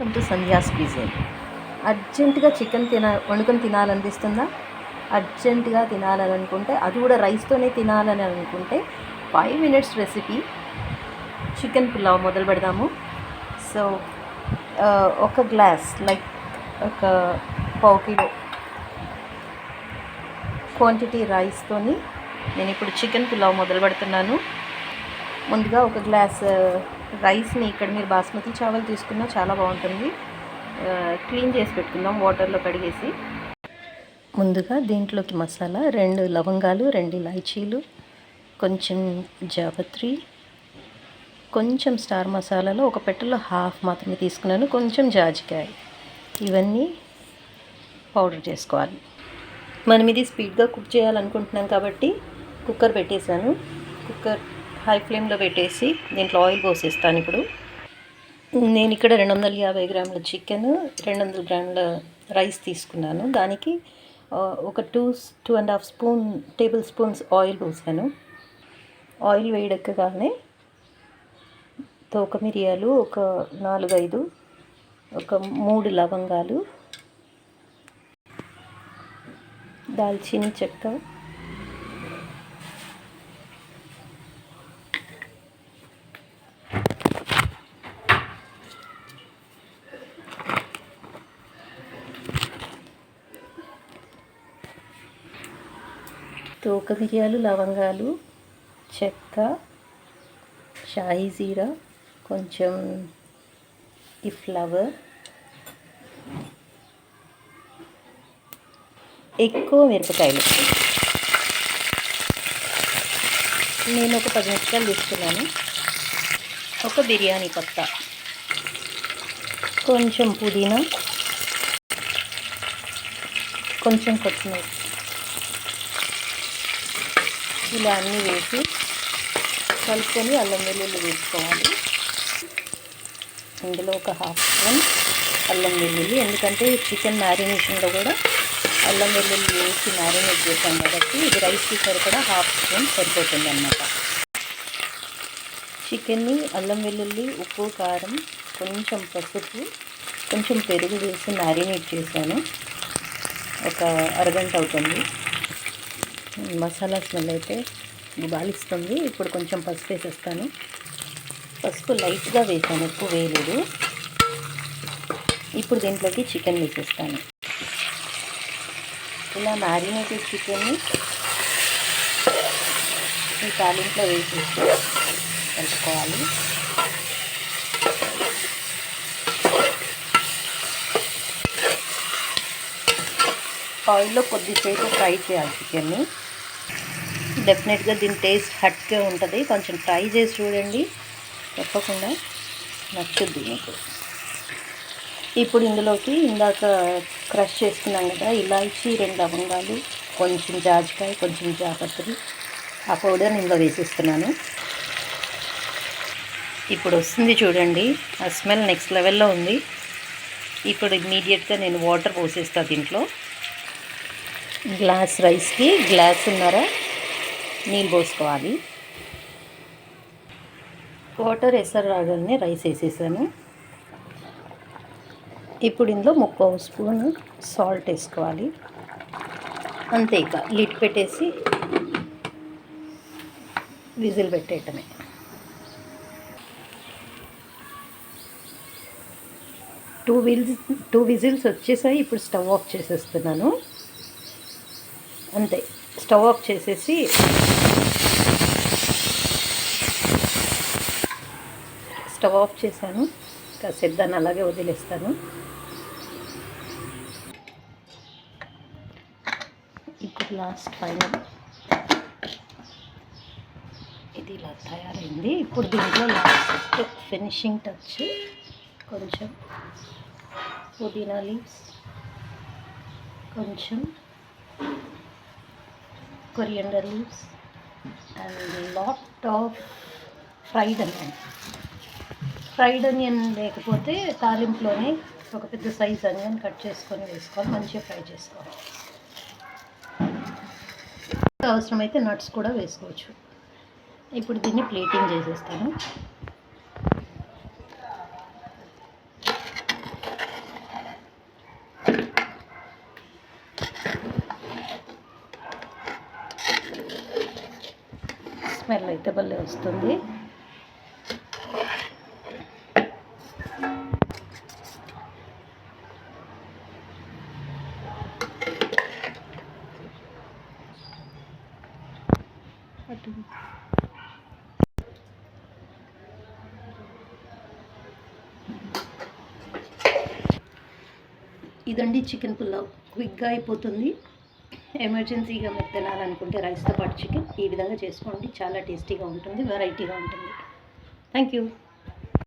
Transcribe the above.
Welcome to Sandhya's cuisine. అర్జెంటుగా chicken వండుకొని తినాలనిపిస్తుందా? అర్జెంటుగా తినాలని అనుకుంటే, అది కూడా రైస్తోనే తినాలని అనుకుంటే 5 minutes రెసిపీ చికెన్ పులావ్ మొదలు పెడదాము. సో ఒక గ్లాస్ లైక్ ఒక 1/4 కిలో క్వాంటిటీ రైస్తోని నేను ఇప్పుడు చికెన్ పులావ్ మొదలు పెడుతున్నాను. ముందుగా ఒక గ్లాస్ రైస్ని, ఇక్కడ మీరు బాస్మతి చావల్ తీసుకున్నా చాలా బాగుంటుంది, క్లీన్ చేసి పెట్టుకుందాం వాటర్లో కడిగేసి. ముందుగా దీంట్లోకి మసాలా 2 లవంగాలు, 2 ఇలాచీలు, కొంచెం జాపత్రి, కొంచెం స్టార్ మసాలాలో ఒక పెట్టెలో హాఫ్ మాత్రమే తీసుకున్నాను, కొంచెం జాజికాయ, ఇవన్నీ పౌడర్ చేసుకోవాలి. మనం ఇది స్పీడ్గా కుక్ చేయాలనుకుంటున్నాం కాబట్టి కుక్కర్ పెట్టేశాను. కుక్కర్ హై ఫ్లేమ్లో పెట్టేసి దీంట్లో ఆయిల్ పోసేస్తాను. ఇప్పుడు నేను ఇక్కడ 250 గ్రాముల చికెన్, 200 గ్రాముల రైస్ తీసుకున్నాను. దానికి ఒక 2.5 టేబుల్ స్పూన్స్ ఆయిల్ పోసాను. ఆయిల్ వేడెక్కగానే తోక మిరియాలు ఒక 4-5, ఒక 3 లవంగాలు, దాల్చిన చెక్క, తోక మిరియాలు, లవంగాలు, చెక్క, షాహీ జీరా, కొంచెం ఈ ఫ్లవర్, ఎక్కువ మిరపకాయలు, నేను ఒక 10 మిరపకాయలు తీసుకున్నాను, ఒక బిర్యానీ పత్తా, కొంచెం పుదీనా, కొంచెం కొత్తిమీర, ఇలా అన్నీ వేసి కలుపుకొని అల్లం వెల్లుల్లి వేసుకోవాలి. ఇందులో ఒక 1/2 స్పూన్ అల్లం వెల్లుల్లి, ఎందుకంటే చికెన్ మ్యారినేషన్లో కూడా అల్లం వెల్లుల్లి వేసి మ్యారినేట్ చేసాం కాబట్టి ఇది రైస్కి సరిపడా 1/2 స్పూన్ సరిపోతుంది అన్నమాట. చికెన్ని అల్లం వెల్లుల్లి, ఉప్పు, కారం, కొంచెం పసుపు, కొంచెం పెరుగు వేసి మ్యారినేట్ చేశాను. ఒక అరగంట అవుతుంది. మసాలా స్మెల్ అయితే బాలిస్తుంది. ఇప్పుడు కొంచెం పసుపు వేసేస్తాను. పసుపు లైట్గా వేసాను, ఎక్కువ వేయలేదు. ఇప్పుడు దీంట్లోకి చికెన్ వేసేస్తాను. ఇలా మ్యారినేటెడ్ చికెన్ని ఈ తాలింపులో వేసేసి కలుపుకోవాలి. ఆయిల్లో కొద్దిసేపు ఫ్రై చేయాలి చికెన్ని. డెఫినెట్గా దీని టేస్ట్ హట్గా ఉంటుంది. కొంచెం ట్రై చేసి చూడండి, తప్పకుండా నచ్చుద్ది మీకు. ఇప్పుడు ఇందులోకి ఇందాక క్రష్ చేసుకున్నాం కదా, ఇలాచీ, 2 లవంగాలు, కొంచెం జాజికాయ, కొంచెం జాపత్రి, ఆ పౌడర్ ఇందులో వేసేస్తున్నాను. ఇప్పుడు వస్తుంది చూడండి, ఆ స్మెల్ నెక్స్ట్ లెవెల్లో ఉంది. ఇప్పుడు ఇమ్మీడియట్గా నేను వాటర్ పోసేస్తాను. దీంట్లో గ్లాస్ రైస్కి గ్లాసున్నర నీళ్ళు పోసుకోవాలి. వాటర్ ఎసరు రాగానే రైస్ వేసేసాను. ఇప్పుడు ఇందులో 3/4 స్పూన్ సాల్ట్ వేసుకోవాలి. అంతే, ఇక లిడ్ పెట్టేసి విజిల్ పెట్టేయటమే. టూ విజిల్స్ వచ్చేసాయి. ఇప్పుడు స్టవ్ ఆఫ్ చేసేస్తున్నాను. అంతే, స్టవ్ ఆఫ్ చేసేసి స్టవ్ ఆఫ్ చేశాను. కాసేపు దాన్ని అలాగే వదిలేస్తాను. ఇప్పుడు లాస్ట్ ఫైనల్ ఇది ఇలా తయారైంది. ఇప్పుడు దీంట్లో లాస్ట్ ఫినిషింగ్ టచ్ కొంచెం పుదీనా లీవ్స్, కొంచెం coriander leaves and lot of fried onion. Fried onion లేకపోతే తాలింపులోనే ఒక పెద్ద సైజ్ ఆనియన్ కట్ చేసుకొని వేసుకోవాలి, మంచిగా ఫ్రై చేసుకోవాలి. అవసరమైతే నట్స్ కూడా వేసుకోవచ్చు. ఇప్పుడు దీన్ని ప్లేటింగ్ చేసేస్తాను. స్మెల్ అయితే భలే వస్తుంది. ఇదండి చికెన్ పులావ్, క్విక్గా అయిపోతుంది. ఎమర్జెన్సీగా మీరు తినాలనుకుంటే రైస్తో పాటు చికెన్ ఈ విధంగా చేసుకోండి, చాలా టేస్టీగా ఉంటుంది, వెరైటీగా ఉంటుంది. Thank you.